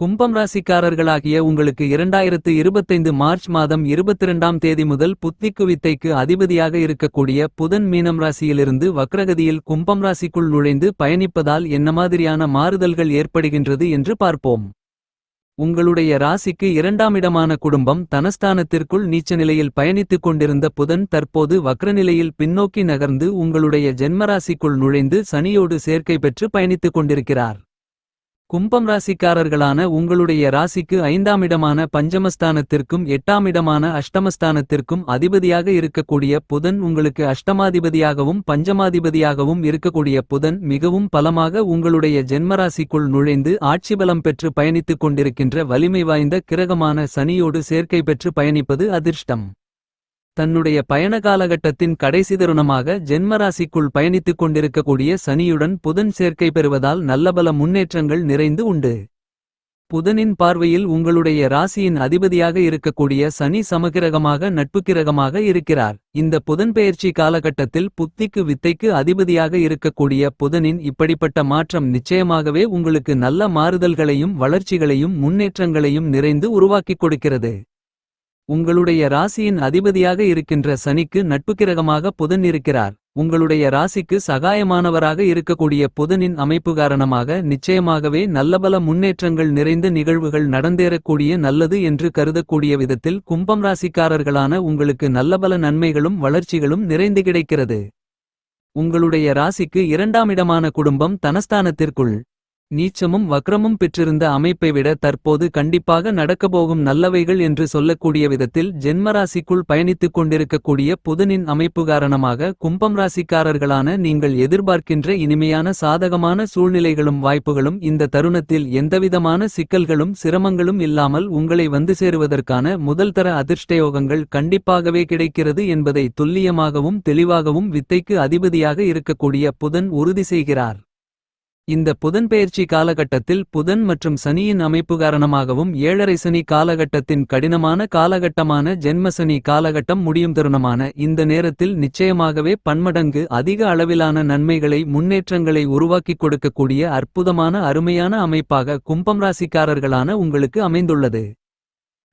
கும்பம் ராசிக்காரர்களாகிய உங்களுக்கு 2025 மார்ச் மாதம் 22ஆம் தேதி முதல் புத்திக்கு வித்தைக்கு அதிபதியாக இருக்கக்கூடிய புதன் மீனம் ராசியிலிருந்து வக்ரகதியில் கும்பம் ராசிக்குள் நுழைந்து பயணிப்பதால் என்ன மாதிரியான மாறுதல்கள் ஏற்படுகின்றது என்று பார்ப்போம். உங்களுடைய ராசிக்கு 2ஆம் இடமான குடும்பம் தனஸ்தானத்திற்குள் நீச்ச நிலையில் பயணித்துக் கொண்டிருந்த புதன் தற்போது வக்ரநிலையில் பின்னோக்கி நகர்ந்து உங்களுடைய ஜென்மராசிக்குள் நுழைந்து சனியோடு சேர்க்கை பெற்று பயணித்துக் கொண்டிருக்கிறார். கும்பம் ராசிக்காரர்களான உங்களுடைய ராசிக்கு 5ஆம் இடமான பஞ்சமஸ்தானத்திற்கும் 8ஆம் இடமான அஷ்டமஸ்தானத்திற்கும் அதிபதியாக இருக்கக்கூடிய புதன் உங்களுக்கு அஷ்டமாதிபதியாகவும் பஞ்சமாதிபதியாகவும் இருக்கக்கூடிய புதன் மிகவும் பலமாக உங்களுடைய ஜென்மராசிக்குள் நுழைந்து ஆட்சிபலம் பெற்று பயணித்துக் கொண்டிருக்கின்ற வலிமை வாய்ந்த கிரகமான சனியோடு சேர்க்கை பெற்று பயணிப்பது அதிர்ஷ்டம். தன்னுடைய பயண காலகட்டத்தின் கடைசி தருணமாக ஜென்மராசிக்குள் பயணித்துக் கொண்டிருக்கக்கூடிய சனியுடன் புதன் சேர்க்கை பெறுவதால் நல்லபல முன்னேற்றங்கள் நிறைந்து உண்டு. புதனின் பார்வையில் உங்களுடைய ராசியின் அதிபதியாக இருக்கக்கூடிய சனி சமகிரகமாக நட்புக்கிரகமாக இருக்கிறார். இந்த புதன்பெயர்ச்சி காலகட்டத்தில் புத்திக்கு வித்தைக்கு அதிபதியாக இருக்கக்கூடிய புதனின் இப்படிப்பட்ட மாற்றம் நிச்சயமாகவே உங்களுக்கு நல்ல மாறுதல்களையும் வளர்ச்சிகளையும் முன்னேற்றங்களையும் நிறைந்து உருவாக்கிக் கொடுக்கிறது. உங்களுடைய ராசியின் அதிபதியாக இருக்கின்ற சனிக்கு நட்புக்கிரகமாக புதன் இருக்கிறார். உங்களுடைய ராசிக்கு சகாயமானவராக இருக்கக்கூடிய புதனின் அமைப்பு காரணமாக நிச்சயமாகவே நல்லபல முன்னேற்றங்கள் நிறைந்த நிகழ்வுகள் நடந்தேறக்கூடிய நல்லது என்று கருதக்கூடிய விதத்தில் கும்பம் ராசிக்காரர்களான உங்களுக்கு நல்லபல நன்மைகளும் வளர்ச்சிகளும் நிறைந்து கிடைக்கிறது. உங்களுடைய ராசிக்கு 2ஆம் இடமான குடும்பம் தனஸ்தானத்திற்குள் நீச்சமும் வக்ரமும் பெற்றிருந்த அமைப்பை விட தற்போது கண்டிப்பாக நடக்கப்போகும் நல்லவைகள் என்று சொல்லக்கூடிய விதத்தில் ஜென்மராசிக்குள் பயணித்துக் கொண்டிருக்கக்கூடிய புதனின் அமைப்பு காரணமாக கும்பம் ராசிக்காரர்களான நீங்கள் எதிர்பார்க்கின்ற இனிமையான சாதகமான சூழ்நிலைகளும் வாய்ப்புகளும் இந்த தருணத்தில் எந்தவிதமான சிக்கல்களும் சிரமங்களும் இல்லாமல் உங்களை வந்து சேருவதற்கான முதல்தர அதிர்ஷ்டயோகங்கள் கண்டிப்பாகவே கிடைக்கிறது என்பதை துல்லியமாகவும் தெளிவாகவும் வித்தைக்கு அதிபதியாக இருக்கக்கூடிய புதன் உறுதி செய்கிறார். இந்த புதன்பெயர்ச்சி காலகட்டத்தில் புதன் மற்றும் சனியின் அமைப்பு காரணமாகவும் 7.5 சனி காலகட்டத்தின் கடினமான காலகட்டமான ஜென்மசனி காலகட்டம் முடியும் தருணமான இந்த நேரத்தில் நிச்சயமாகவே பன்மடங்கு அதிக அளவிலான நன்மைகளை முன்னேற்றங்களை உருவாக்கிக் கொடுக்கக்கூடிய அற்புதமான அருமையான அமைப்பாக கும்பம் ராசிக்காரர்களான உங்களுக்கு அமைந்துள்ளது.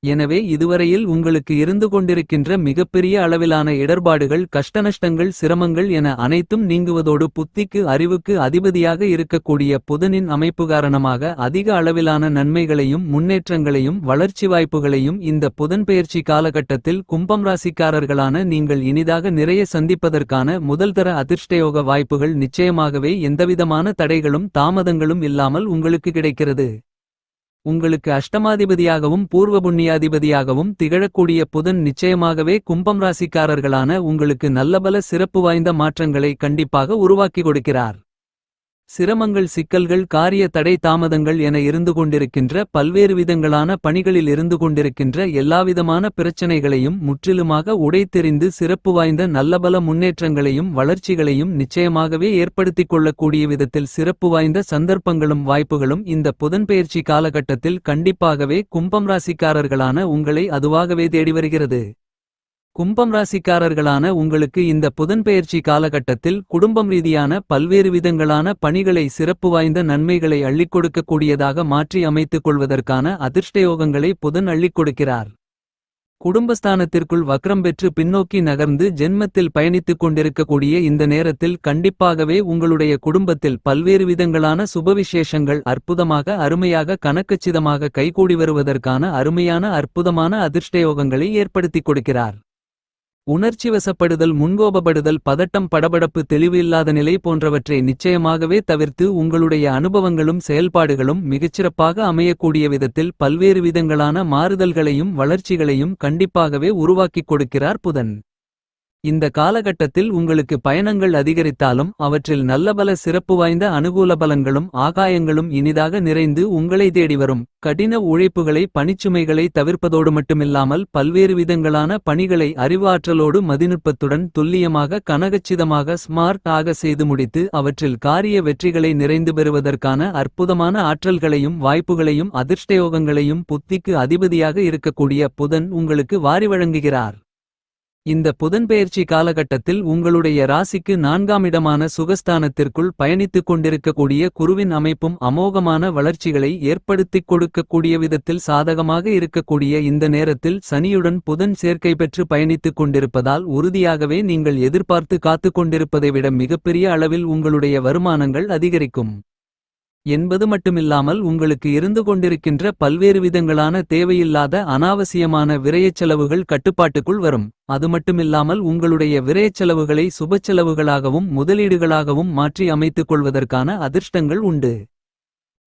எனவே இதுவரையில் உங்களுக்கு இருந்து கொண்டிருக்கின்ற மிகப்பெரிய அளவிலான இடர்பாடுகள் கஷ்டநஷ்டங்கள் சிரமங்கள் என அனைத்தும் நீங்குவதோடு புத்திக்கு அறிவுக்கு அதிபதியாக இருக்கக்கூடிய புதனின் அமைப்பு காரணமாக அதிக அளவிலான நன்மைகளையும் முன்னேற்றங்களையும் வளர்ச்சி வாய்ப்புகளையும் இந்த புதன்பெயர்ச்சி காலகட்டத்தில் கும்பம் ராசிக்காரர்களான நீங்கள் இனிதாக நிறைய சந்திப்பதற்கான முதல்தர அதிர்ஷ்டயோக வாய்ப்புகள் நிச்சயமாகவே எந்தவிதமான தடைகளும் தாமதங்களும் இல்லாமல் உங்களுக்கு கிடைக்கிறது. உங்களுக்கு அஷ்டமாதிபதியாகவும் பூர்வ புண்ணியாதிபதியாகவும் திகழக்கூடிய புதன் நிச்சயமாகவே கும்பம் ராசிக்காரர்களான உங்களுக்கு நல்லபல சிறப்பு வாய்ந்த மாற்றங்களை கண்டிப்பாக உருவாக்கி கொடுக்கிறார். சிரமங்கள் சிக்கல்கள் காரிய தடை தாமதங்கள் என இருந்து கொண்டிருக்கின்ற பல்வேறு விதங்களான பணிகளில் இருந்து கொண்டிருக்கின்ற எல்லாவிதமான பிரச்சனைகளையும் முற்றிலுமாக உடைத்தெறிந்து சிறப்பு வாய்ந்த நல்லபல முன்னேற்றங்களையும் வளர்ச்சிகளையும் நிச்சயமாகவே ஏற்படுத்திக் கொள்ளக்கூடிய விதத்தில் சிறப்பு வாய்ந்த சந்தர்ப்பங்களும் வாய்ப்புகளும் இந்த புதன்பெயர்ச்சி காலகட்டத்தில் கண்டிப்பாகவே கும்பம் ராசிக்காரர்களான உங்களை அதுவாகவே தேடி வருகிறது. கும்பம் ராசிக்காரர்களான உங்களுக்கு இந்த புதன்பெயர்ச்சி காலகட்டத்தில் குடும்பம் ரீதியான பல்வேறு விதங்களான பணிகளை சிறப்பு வாய்ந்த நன்மைகளை அள்ளிக் கொடுக்கக்கூடியதாக மாற்றி அமைத்துக் கொள்வதற்கான அதிர்ஷ்டயோகங்களை புதன் அள்ளிக் கொடுக்கிறார். குடும்பஸ்தானத்திற்குள் வக்ரம் பெற்று பின்னோக்கி நகர்ந்து ஜென்மத்தில் பயணித்துக் கொண்டிருக்கக்கூடிய இந்த நேரத்தில் கண்டிப்பாகவே உங்களுடைய குடும்பத்தில் பல்வேறு விதங்களான சுபவிசேஷங்கள் அற்புதமாக அருமையாக கணக்கச்சிதமாக கைகூடி வருவதற்கான அருமையான அற்புதமான அதிர்ஷ்டயோகங்களை ஏற்படுத்திக் கொடுக்கிறார். உணர்ச்சிவசப்படுதல் முன்கோபப்படுதல் பதட்டம் படபடப்பு தெளிவு இல்லாத நிலை போன்றவற்றை நிச்சயமாகவே தவிர்த்து உங்களுடைய அனுபவங்களும் செயல்பாடுகளும் மிகச்சிறப்பாக அமையக்கூடிய விதத்தில் பல்வேறு விதங்களான மாறுதல்களையும் வளர்ச்சிகளையும் கண்டிப்பாகவே உருவாக்கிக் கொடுக்கிறார் புதன். இந்த காலகட்டத்தில் உங்களுக்கு பயணங்கள் அதிகரித்தாலும் அவற்றில் நல்லபல சிறப்பு வாய்ந்த அனுகூல பலன்களும் ஆகாயங்களும் இனிதாக நிறைந்து உங்களை தேடி வரும். கடின உழைப்புகளை பணிச்சுமைகளை தவிர்ப்பதோடு மட்டுமில்லாமல் பல்வேறு விதங்களான பணிகளை அறிவாற்றலோடு மதிநுட்பத்துடன் துல்லியமாக கனகச்சிதமாக ஸ்மார்ட் ஆக செய்து முடித்து அவற்றில் காரிய வெற்றிகளை நிறைந்து பெறுவதற்கான அற்புதமான ஆற்றல்களையும் வாய்ப்புகளையும் அதிர்ஷ்டயோகங்களையும் புத்திக்கு அதிபதியாக இருக்கக்கூடிய புதன் உங்களுக்கு வாரி வழங்குகிறார். இந்த புதன்பெயர்ச்சி காலகட்டத்தில் உங்களுடைய ராசிக்கு 4ஆம் இடமான சுகஸ்தானத்திற்குள் பயணித்துக் கொண்டிருக்கக்கூடிய குருவின் அமைப்பும் அமோகமான வளர்ச்சிகளை ஏற்படுத்திக் கொடுக்கக்கூடிய விதத்தில் சாதகமாக இருக்கக்கூடிய இந்த நேரத்தில் சனியுடன் புதன் சேர்க்கை பெற்று பயணித்துக் கொண்டிருப்பதால் உறுதியாகவே நீங்கள் எதிர்பார்த்து காத்துக் கொண்டிருப்பதை விட மிகப்பெரிய அளவில் உங்களுடைய வருமானங்கள் அதிகரிக்கும் என்பது மட்டுமில்லாமல் உங்களுக்கு இருந்து கொண்டிருக்கின்ற பல்வேறு விதங்களான தேவையில்லாத அனாவசியமான விரயச் செலவுகள் கட்டுப்பாட்டுக்குள் வரும். அது மட்டுமில்லாமல் உங்களுடைய விரயச் செலவுகளை சுபச்செலவுகளாகவும் முதலீடுகளாகவும் மாற்றி அமைத்துக் கொள்வதற்கான அதிர்ஷ்டங்கள் உண்டு.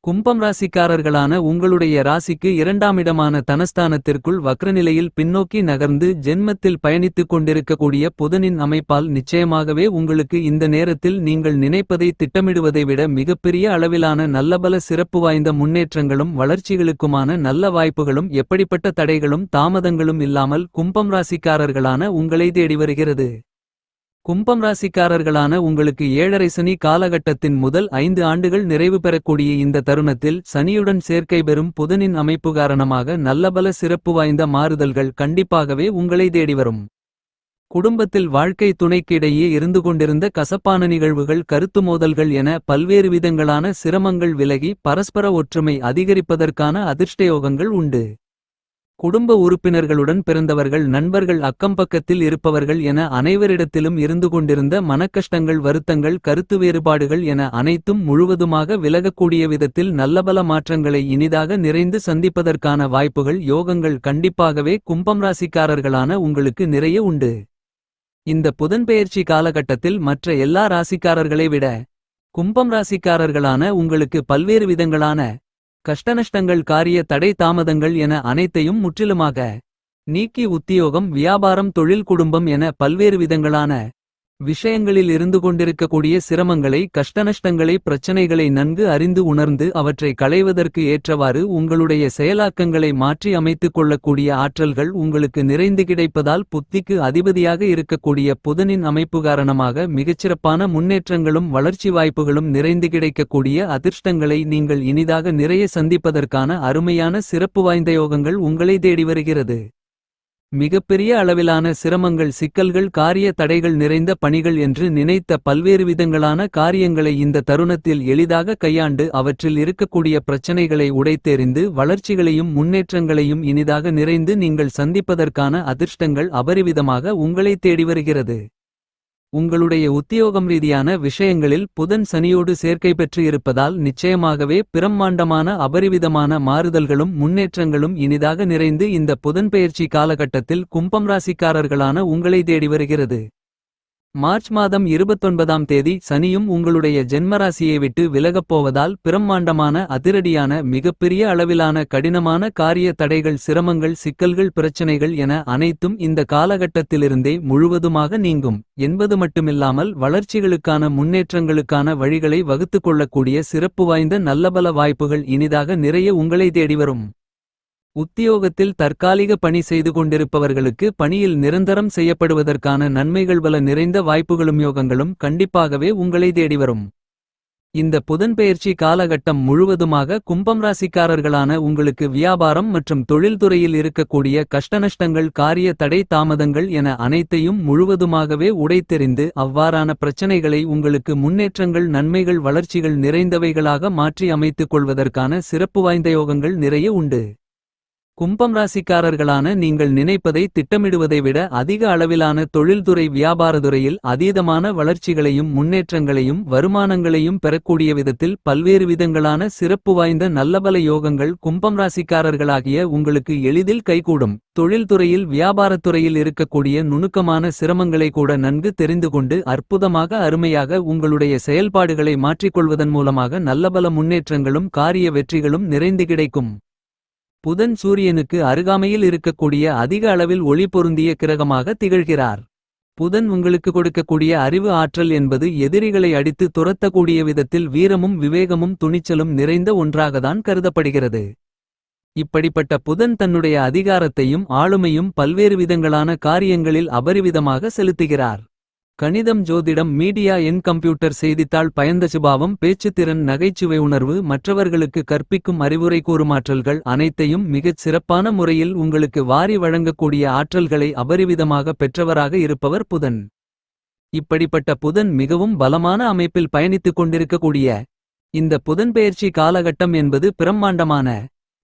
கும்பம் ராசிக்காரர்களான உங்களுடைய ராசிக்கு 2ஆம் இடமான தனஸ்தானத்திற்குள் வக்ரநிலையில் பின்னோக்கி நகர்ந்து ஜென்மத்தில் பயணித்துக் கொண்டிருக்கக்கூடிய புதனின் அமைப்பால் நிச்சயமாகவே உங்களுக்கு இந்த நேரத்தில் நீங்கள் நினைப்பதை திட்டமிடுவதை விட மிகப்பெரிய அளவிலான நல்லபல சிறப்பு வாய்ந்த முன்னேற்றங்களும் வளர்ச்சிகளுக்குமான நல்ல வாய்ப்புகளும் எப்படிப்பட்ட தடைகளும் தாமதங்களும் இல்லாமல் கும்பம் ராசிக்காரர்களான உங்களை தேடி வருகிறது. கும்பம் ராசிக்காரர்களான உங்களுக்கு 7.5 சனி காலகட்டத்தின் முதல் 5 ஆண்டுகள் நிறைவு பெறக்கூடிய இந்த தருணத்தில் சனியுடன் சேர்க்கை பெறும் புதனின் அமைப்பு காரணமாக நல்லபல சிறப்பு வாய்ந்த மாறுதல்கள் கண்டிப்பாகவே உங்களை தேடி வரும். குடும்பத்தில் வாழ்க்கை துணைக்கு இடையே இருந்து கொண்டிருந்த கசப்பான நிகழ்வுகள் கருத்து மோதல்கள் என பல்வேறு விதங்களான சிரமங்கள் விலகி பரஸ்பர ஒற்றுமை அதிகரிப்பதற்கான அதிர்ஷ்டயோகங்கள் உண்டு. குடும்ப உறுப்பினர்களுடன் பிறந்தவர்கள் நண்பர்கள் அக்கம்பக்கத்தில் இருப்பவர்கள் என அனைவரிடத்திலும் இருந்து கொண்டிருந்த மனக்கஷ்டங்கள் வருத்தங்கள் கருத்து வேறுபாடுகள் என அனைத்தும் முழுவதுமாக விலகக்கூடிய விதத்தில் நல்லபல மாற்றங்களை இனிதாக நிறைந்து சந்திப்பதற்கான வாய்ப்புகள் யோகங்கள் கண்டிப்பாகவே கும்பம் ராசிக்காரர்களான உங்களுக்கு நிறைய உண்டு. இந்த புதன்பெயர்ச்சி காலகட்டத்தில் மற்ற எல்லா ராசிக்காரர்களை விட கும்பம் ராசிக்காரர்களான உங்களுக்கு பல்வேறு விதங்களான கஷ்டநஷ்டங்கள் காரிய தடை தாமதங்கள் என அனைத்தையும் முற்றிலுமாக நீக்கி உத்தியோகம் வியாபாரம் தொழில் குடும்பம் என பல்வேறு விதங்களான விஷயங்களில் இருந்து கொண்டிருக்கக்கூடிய சிரமங்களை கஷ்டநஷ்டங்களை பிரச்சனைகளை நன்கு அறிந்து உணர்ந்து அவற்றை களைவதற்கு ஏற்றவாறு உங்களுடைய செயலாக்கங்களை மாற்றி அமைத்துக் கொள்ளக்கூடிய ஆற்றல்கள் உங்களுக்கு நிறைந்து கிடைப்பதால் புத்திக்கு அதிபதியாக இருக்கக்கூடிய புதனின் அமைப்பு காரணமாக மிகச்சிறப்பான முன்னேற்றங்களும் வளர்ச்சி வாய்ப்புகளும் நிறைந்து கிடைக்கக்கூடிய அதிர்ஷ்டங்களை நீங்கள் இனிதாக நிறைய சந்திப்பதற்கான அருமையான சிறப்பு வாய்ந்த யோகங்கள் உங்களை தேடி வருகிறது. மிகப்பெரிய அளவிலான சிரமங்கள் சிக்கல்கள் காரிய தடைகள் நிறைந்த பணிகள் என்று நினைத்த பல்வேறு விதங்களான காரியங்களை இந்த தருணத்தில் எளிதாக கையாண்டு அவற்றில் இருக்கக்கூடிய பிரச்சனைகளை உடைத்தெறிந்து வளர்ச்சிகளையும் முன்னேற்றங்களையும் இனிதாக நிறைந்து நீங்கள் சந்திப்பதற்கான அதிர்ஷ்டங்கள் அபரிவிதமாக உங்களை தேடி வருகிறது. உங்களுடைய உத்தியோகம் ரீதியான விஷயங்களில் புதன் சனியோடு சேர்க்கை பெற்று இருப்பதால் நிச்சயமாகவே பிரம்மாண்டமான அபரிவிதமான மாறுதல்களும் முன்னேற்றங்களும் இனிதாக நிறைந்து இந்த புதன்பெயர்ச்சி காலகட்டத்தில் கும்பம் ராசிக்காரர்களான உங்களை தேடி வருகிறது. மார்ச் மாதம் 29ஆம் தேதி சனியும் உங்களுடைய ஜென்மராசியை விட்டு விலகப் போவதால் பிரம்மாண்டமான அதிரடியான மிகப்பெரிய அளவிலான கடினமான காரிய தடைகள் சிரமங்கள் சிக்கல்கள் பிரச்சனைகள் என அனைத்தும் இந்த காலகட்டத்திலிருந்தே முழுவதுமாக நீங்கும் என்பது மட்டுமில்லாமல் வளர்ச்சிகளுக்கான முன்னேற்றங்களுக்கான வழிகளை வகுத்துக் கொள்ளக்கூடிய சிறப்பு வாய்ந்த நல்லபல வாய்ப்புகள் இனிதாக நிறைய உங்களை தேடி வரும். உத்தியோகத்தில் தற்காலிக பணி செய்து கொண்டிருப்பவர்களுக்கு பணியில் நிரந்தரம் செய்யப்படுவதற்கான நன்மைகள் பல நிறைந்த வாய்ப்புகளும் யோகங்களும் கண்டிப்பாகவே உங்களை தேடி வரும். இந்த புதன்பெயர்ச்சி காலகட்டம் முழுவதுமாக கும்பம் ராசிக்காரர்களான உங்களுக்கு வியாபாரம் மற்றும் தொழில்துறையில் இருக்கக்கூடிய கஷ்டநஷ்டங்கள் காரிய தடை தாமதங்கள் என அனைத்தையும் முழுவதுமாகவே உடைத்தெறிந்து அவ்வாறான பிரச்சனைகளை உங்களுக்கு முன்னேற்றங்கள் நன்மைகள் வளர்ச்சிகள் நிறைந்தவைகளாக மாற்றி அமைத்துக் கொள்வதற்கான சிறப்பு வாய்ந்த யோகங்கள் நிறைய உண்டு. கும்பம் ராசிக்காரர்களான நீங்கள் நினைப்பதை திட்டமிடுவதை விட அதிக அளவிலான தொழில்துறை வியாபாரத்துறையில் அதீதமான வளர்ச்சிகளையும் முன்னேற்றங்களையும் வருமானங்களையும் பெறக்கூடிய விதத்தில் பல்வேறு விதங்களான சிறப்பு வாய்ந்த நல்லபல யோகங்கள் கும்பம் ராசிக்காரர்களாகிய உங்களுக்கு எளிதில் கைகூடும். தொழில்துறையில் வியாபாரத்துறையில் இருக்கக்கூடிய நுணுக்கமான சிரமங்களை கூட நன்கு தெரிந்து கொண்டு அற்புதமாக அருமையாக உங்களுடைய செயல்பாடுகளை மாற்றிக்கொள்வதன் மூலமாக நல்லபல முன்னேற்றங்களும் காரிய வெற்றிகளும் நிறைந்து கிடைக்கும். புதன் சூரியனுக்கு அருகாமையில் இருக்கக்கூடிய அதிக அளவில் ஒளி பொருந்திய கிரகமாக திகழ்கிறார். புதன் உங்களுக்கு கொடுக்கக்கூடிய அறிவு ஆற்றல் என்பது எதிரிகளை அடித்து துரத்தக்கூடிய விதத்தில் வீரமும் விவேகமும் துணிச்சலும் நிறைந்த ஒன்றாகத்தான் கருதப்படுகிறது. இப்படிப்பட்ட புதன் தன்னுடைய அதிகாரத்தையும் ஆளுமையும் பல்வேறு விதங்களான காரியங்களில் அபரிவிதமாக செலுத்துகிறார். கணிதம், ஜோதிடம், மீடியா, கம்ப்யூட்டர், செய்தித்தாள், பயந்தசுபாவம், பேச்சுத்திறன், நகைச்சுவை உணர்வு, மற்றவர்களுக்கு கற்பிக்கும் அறிவுரை கூறுமாற்றல்கள் அனைத்தையும் மிகச் சிறப்பான முறையில் உங்களுக்கு வாரி வழங்கக்கூடிய ஆற்றல்களை அபரிவிதமாக பெற்றவராக இருப்பவர் புதன். இப்படிப்பட்ட புதன் மிகவும் பலமான அமைப்பில் பயணித்துக் கொண்டிருக்கக்கூடிய இந்த புதன்பெயர்ச்சி காலகட்டம் என்பது பிரம்மாண்டமான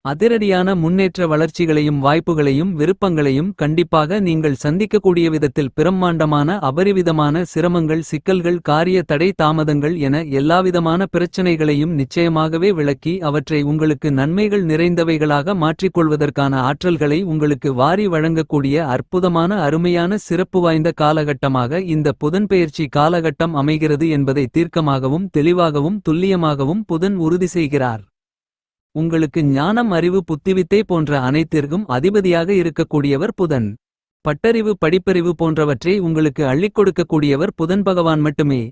அதிரடியான முன்னேற்ற வளர்ச்சிகளையும் வாய்ப்புகளையும் விருப்பங்களையும் கண்டிப்பாக நீங்கள் சந்திக்கக்கூடிய விதத்தில் பிரம்மாண்டமான அபரிவிதமான சிரமங்கள், சிக்கல்கள், காரிய தடை, தாமதங்கள் என எல்லாவிதமான பிரச்சனைகளையும் நிச்சயமாகவே விளக்கி அவற்றை உங்களுக்கு நன்மைகள் நிறைந்தவைகளாக மாற்றிக்கொள்வதற்கான ஆற்றல்களை உங்களுக்கு வாரி வழங்கக்கூடிய அற்புதமான அருமையான சிறப்பு வாய்ந்த காலகட்டமாக இந்த புதன்பெயர்ச்சி காலகட்டம் அமைகிறது என்பதை தீர்க்கமாகவும் தெளிவாகவும் துல்லியமாகவும் புதன் உறுதி செய்கிறார். உங்களுக்கு ஞானம், அறிவு, புத்திவித்தை போன்ற அனைத்திற்கும் அதிபதியாக இருக்கக்கூடியவர் புதன். பட்டறிவு, படிப்பறிவு போன்றவற்றை உங்களுக்கு அள்ளிக் கொடுக்கக்கூடியவர் புதன் பகவான் மட்டுமே.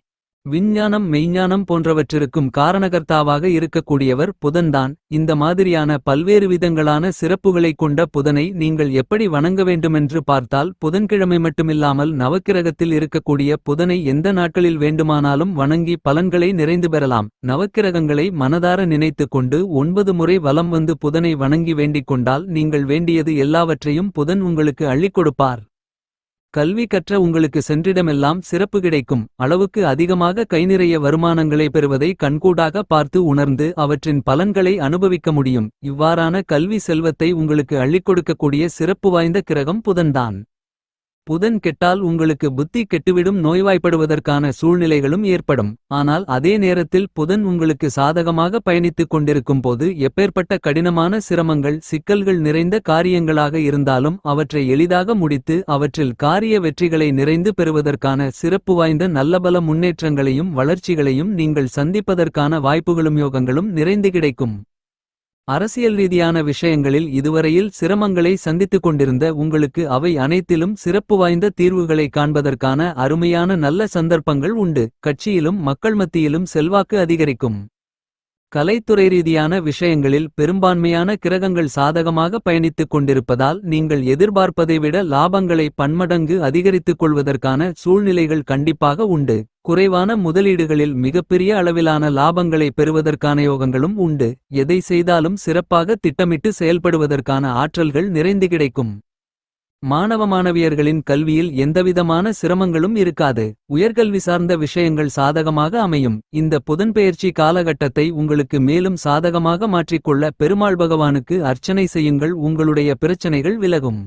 விஞ்ஞானம், மெய்ஞானம் போன்றவற்றிற்கும் காரணகர்த்தாவாக இருக்கக்கூடியவர் புதன்தான். இந்த மாதிரியான பல்வேறு விதங்களான சிறப்புகளைக் கொண்ட புதனை நீங்கள் எப்படி வணங்க வேண்டுமென்று பார்த்தால், புதன்கிழமை மட்டுமில்லாமல் நவக்கிரகத்தில் இருக்கக்கூடிய புதனை எந்த நாட்களில் வேண்டுமானாலும் வணங்கி பலன்களை நிறைந்து பெறலாம். நவக்கிரகங்களை மனதார நினைத்துக் கொண்டு 9 முறை வலம் வந்து புதனை வணங்கி வேண்டிக் கொண்டால் நீங்கள் வேண்டியது எல்லாவற்றையும் புதன் உங்களுக்கு அள்ளிக் கொடுப்பார். கல்வி கற்ற உங்களுக்கு சென்றிடமெல்லாம் சிறப்பு கிடைக்கும். அளவுக்கு அதிகமாக கைநிறைய வருமானங்களை பெறுவதை கண்கூடாக பார்த்து உணர்ந்து அவற்றின் பலன்களை அனுபவிக்க முடியும். இவ்வாறான கல்வி செல்வத்தை உங்களுக்கு அள்ளிக் கொடுக்கக்கூடிய சிறப்பு வாய்ந்த கிரகம் புதன்தான். புதன் கெட்டால் உங்களுக்கு புத்தி கெட்டுவிடும், நோய்வாய்ப்படுவதற்கான சூழ்நிலைகளும் ஏற்படும். ஆனால் அதே நேரத்தில் புதன் உங்களுக்கு சாதகமாக பயணித்துக் கொண்டிருக்கும் போது எப்பேற்பட்ட கடினமான சிரமங்கள், சிக்கல்கள் நிறைந்த காரியங்களாக இருந்தாலும் அவற்றை எளிதாக முடித்து அவற்றில் காரிய வெற்றிகளை நிறைந்து பெறுவதற்கான சிறப்பு வாய்ந்த நல்லபல முன்னேற்றங்களையும் வளர்ச்சிகளையும் நீங்கள் சந்திப்பதற்கான வாய்ப்புகளும் யோகங்களும் நிறைந்து கிடைக்கும். அரசியல் ரீதியான விஷயங்களில் இதுவரையில் சிரமங்களை சந்தித்துக் கொண்டிருந்த உங்களுக்கு அவை அனைத்திலும் சிறப்பு வாய்ந்த தீர்வுகளை காண்பதற்கான அருமையான நல்ல சந்தர்ப்பங்கள் உண்டு. கட்சியிலும் மக்கள் மத்தியிலும் செல்வாக்கு அதிகரிக்கும். கலைத்துறை ரீதியான விஷயங்களில் பெரும்பான்மையான கிரகங்கள் சாதகமாக பயணித்துக் கொண்டிருப்பதால் நீங்கள் எதிர்பார்ப்பதை விட லாபங்களை பன்மடங்கு அதிகரித்துக் கொள்வதற்கான சூழ்நிலைகள் கண்டிப்பாக உண்டு. குறைவான முதலீடுகளில் மிகப்பெரிய அளவிலான லாபங்களை பெறுவதற்கான யோகங்களும் உண்டு. எதை செய்தாலும் சிறப்பாக திட்டமிட்டு செயல்படுவதற்கான ஆற்றல்கள் நிறைந்து கிடைக்கும். மாணவ மாணவியர்களின் கல்வியில் எந்தவிதமான சிரமங்களும் இருக்காது. உயர்கல்வி சார்ந்த விஷயங்கள் சாதகமாக அமையும். இந்த புதன்பெயர்ச்சி காலகட்டத்தை உங்களுக்கு மேலும் சாதகமாக மாற்றிக்கொள்ள பெருமாள் பகவானுக்கு அர்ச்சனை செய்யுங்கள். உங்களுடைய பிரச்சனைகள் விலகும்.